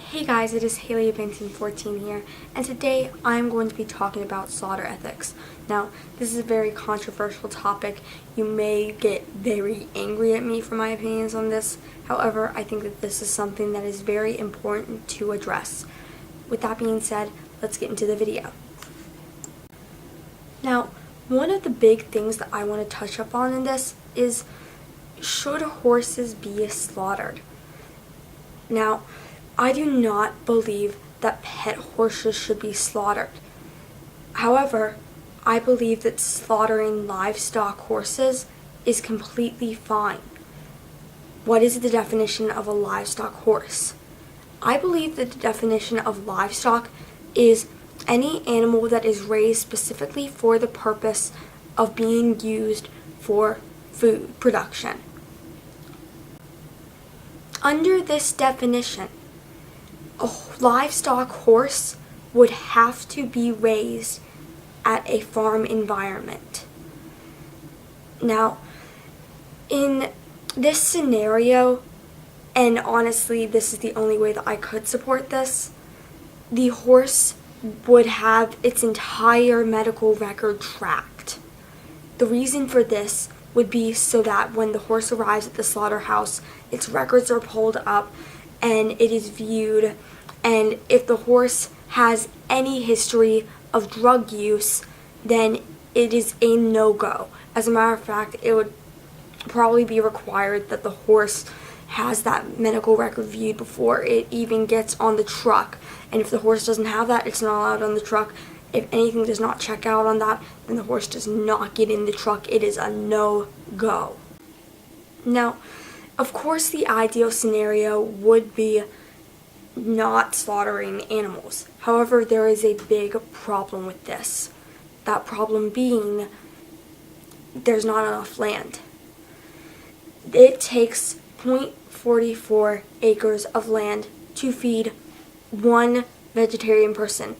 Hey guys, it is Haley of 1914 here, and today I'm going to be talking about slaughter ethics. Now, this is a very controversial topic. You may get very angry at me for my opinions on this. However, I think that this is something that is very important to address. With that being said, let's get into the video. Now, one of the big things that I want to touch up on in this is, should horses be slaughtered? Now, I do not believe that pet horses should be slaughtered. However, I believe that slaughtering livestock horses is completely fine. What is the definition of a livestock horse? I believe that the definition of livestock is any animal that is raised specifically for the purpose of being used for food production. Under this definition, a livestock horse would have to be raised at a farm environment. Now, in this scenario, and honestly, this is the only way that I could support this, the horse would have its entire medical record tracked. The reason for this would be so that when the horse arrives at the slaughterhouse, its records are pulled up and it is viewed, and if the horse has any history of drug use, then it is a no-go. As a matter of fact, it would probably be required that the horse has that medical record viewed before it even gets on the truck. And if the horse doesn't have that, it's not allowed on the truck. If anything does not check out on that, then the horse does not get in the truck. It is a no-go. Now, of course, the ideal scenario would be not slaughtering animals. However, there is a big problem with this. That problem being, there's not enough land. It takes 0.44 acres of land to feed one vegetarian person.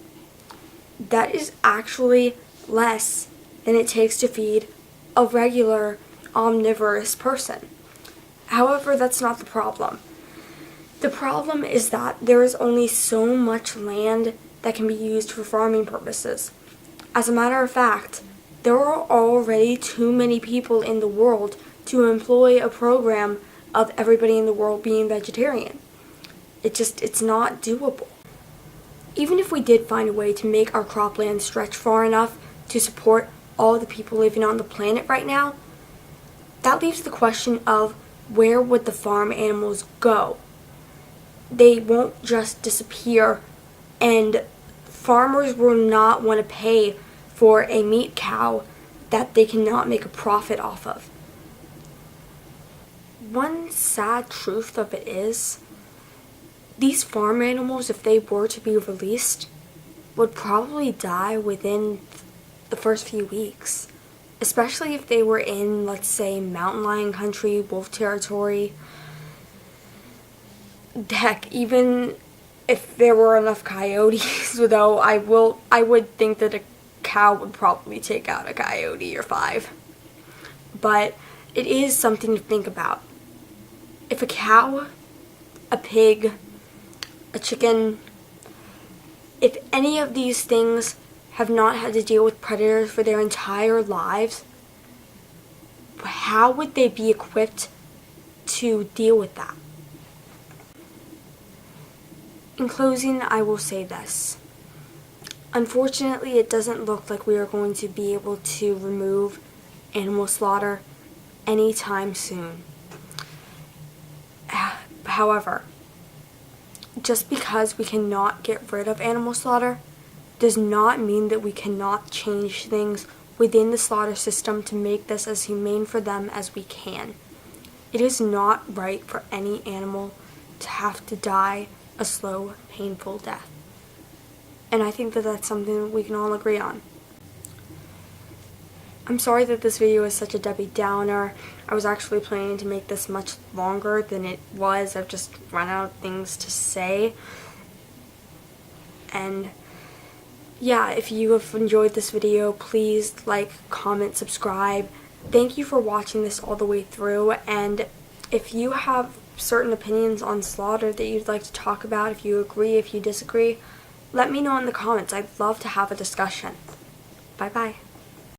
That is actually less than it takes to feed a regular omnivorous person. However, that's not the problem. The problem is that there is only so much land that can be used for farming purposes. As a matter of fact, there are already too many people in the world to employ a program of everybody in the world being vegetarian. It's not doable. Even if we did find a way to make our cropland stretch far enough to support all the people living on the planet right now, that leaves the question of, where would the farm animals go? They won't just disappear, and farmers will not want to pay for a meat cow that they cannot make a profit off of. One sad truth of it is, these farm animals, if they were to be released, would probably die within the first few weeks. Especially if they were in, let's say, mountain lion country, wolf territory. Heck, even if there were enough coyotes, though, I would think that a cow would probably take out a coyote or 5. But it is something to think about. If a cow, a pig, a chicken, if any of these things have not had to deal with predators for their entire lives, how would they be equipped to deal with that? In closing, I will say this. Unfortunately, it doesn't look like we are going to be able to remove animal slaughter anytime soon. However, just because we cannot get rid of animal slaughter does not mean that we cannot change things within the slaughter system to make this as humane for them as we can. It is not right for any animal to have to die a slow, painful death. And I think that that's something we can all agree on. I'm sorry that this video is such a Debbie Downer. I was actually planning to make this much longer than it was. I've just run out of things to say. And yeah, if you have enjoyed this video, please like, comment, subscribe. Thank you for watching this all the way through, and if you have certain opinions on slaughter that you'd like to talk about, if you agree, if you disagree, let me know in the comments. I'd love to have a discussion. Bye-bye.